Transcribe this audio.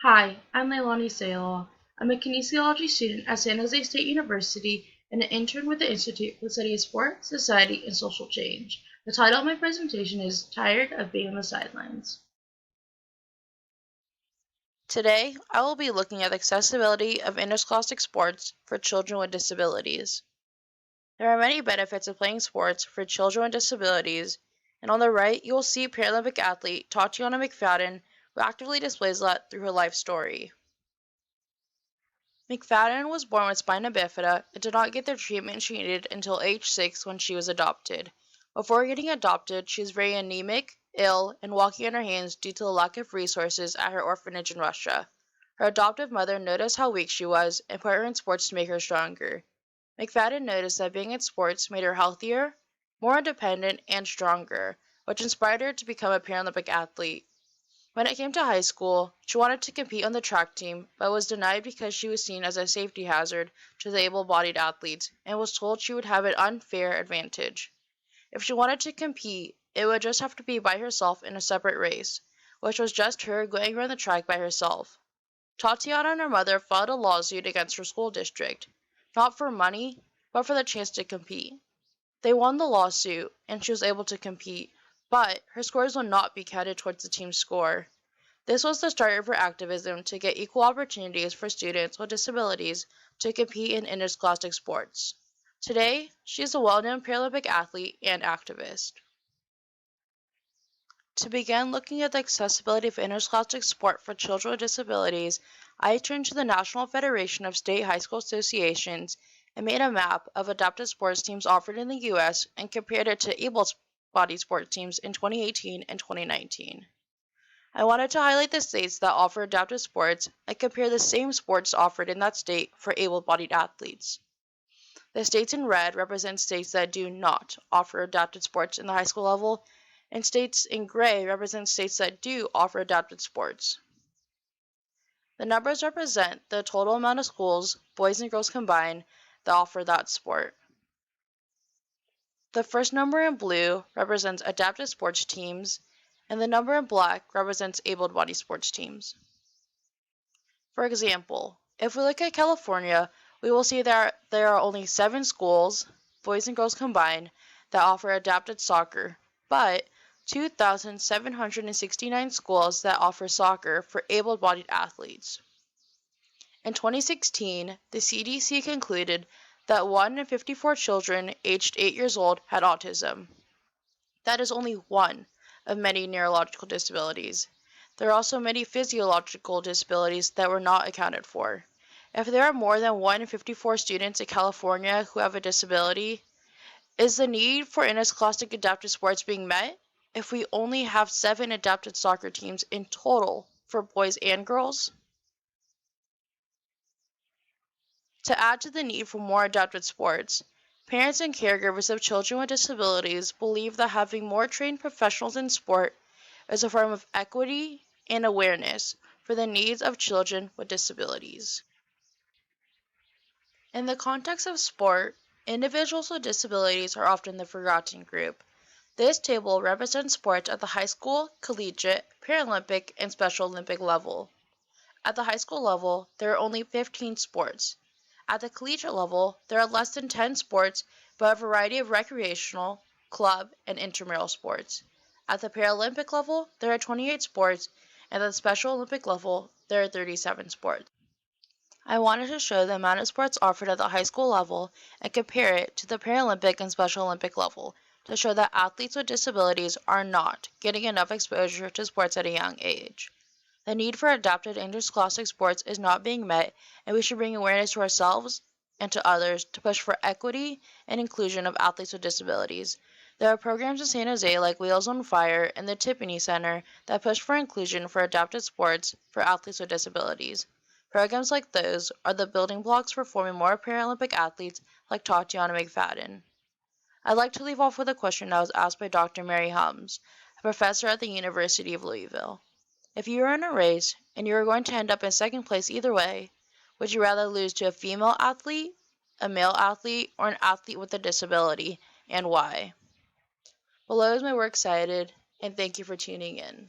Hi, I'm Leilani Saelaw. I'm a kinesiology student at San Jose State University and an intern with the Institute for the Study of Sport, Society, and Social Change. The title of my presentation is Tired of Being on the Sidelines. Today, I will be looking at the accessibility of interscholastic sports for children with disabilities. There are many benefits of playing sports for children with disabilities, and on the right, you will see Paralympic athlete Tatiana McFadden, who actively displays that through her life story. McFadden was born with spina bifida and did not get the treatment she needed until age 6 when she was adopted. Before getting adopted, she was very anemic, ill, and walking on her hands due to the lack of resources at her orphanage in Russia. Her adoptive mother noticed how weak she was and put her in sports to make her stronger. McFadden noticed that being in sports made her healthier, more independent, and stronger, which inspired her to become a Paralympic athlete. When it came to high school, she wanted to compete on the track team, but was denied because she was seen as a safety hazard to the able-bodied athletes and was told she would have an unfair advantage. If she wanted to compete, it would just have to be by herself in a separate race, which was just her going around the track by herself. Tatiana and her mother filed a lawsuit against her school district, not for money, but for the chance to compete. They won the lawsuit, and she was able to compete, but her scores will not be counted towards the team's score. This was the start of her activism to get equal opportunities for students with disabilities to compete in interscholastic sports. Today, she is a well-known Paralympic athlete and activist. To begin looking at the accessibility of interscholastic sport for children with disabilities, I turned to the National Federation of State High School Associations and made a map of adapted sports teams offered in the U.S. and compared it to able-bodied sports teams in 2018 and 2019. I wanted to highlight the states that offer adaptive sports and compare the same sports offered in that state for able-bodied athletes. The states in red represent states that do not offer adapted sports in the high school level, and states in gray represent states that do offer adapted sports. The numbers represent the total amount of schools, boys and girls combined, that offer that sport. The first number in blue represents adapted sports teams, and the number in black represents able-bodied sports teams. For example, if we look at California, we will see that there are only 7 schools, boys and girls combined, that offer adapted soccer, but 2,769 schools that offer soccer for able-bodied athletes. In 2016, the CDC concluded that 1 in 54 children aged 8 years old had autism. That is only one of many neurological disabilities. There are also many physiological disabilities that were not accounted for. If there are more than 1 in 54 students in California who have a disability, is the need for interscholastic adaptive sports being met if we only have 7 adapted soccer teams in total for boys and girls? To add to the need for more adapted sports, parents and caregivers of children with disabilities believe that having more trained professionals in sport is a form of equity and awareness for the needs of children with disabilities. In the context of sport, individuals with disabilities are often the forgotten group. This table represents sports at the high school, collegiate, Paralympic, and Special Olympic level. At the high school level, there are only 15 sports. At the collegiate level, there are less than 10 sports, but a variety of recreational, club, and intramural sports. At the Paralympic level, there are 28 sports, and at the Special Olympic level, there are 37 sports. I wanted to show the amount of sports offered at the high school level and compare it to the Paralympic and Special Olympic level to show that athletes with disabilities are not getting enough exposure to sports at a young age. The need for adapted interscholastic sports is not being met, and we should bring awareness to ourselves and to others to push for equity and inclusion of athletes with disabilities. There are programs in San Jose like Wheels on Fire and the Tiffany Center that push for inclusion for adapted sports for athletes with disabilities. Programs like those are the building blocks for forming more Paralympic athletes like Tatiana McFadden. I'd like to leave off with a question that was asked by Dr. Mary Hums, a professor at the University of Louisville. If you were in a race and you were going to end up in second place either way, would you rather lose to a female athlete, a male athlete, or an athlete with a disability, and why? Below is my works cited, and thank you for tuning in.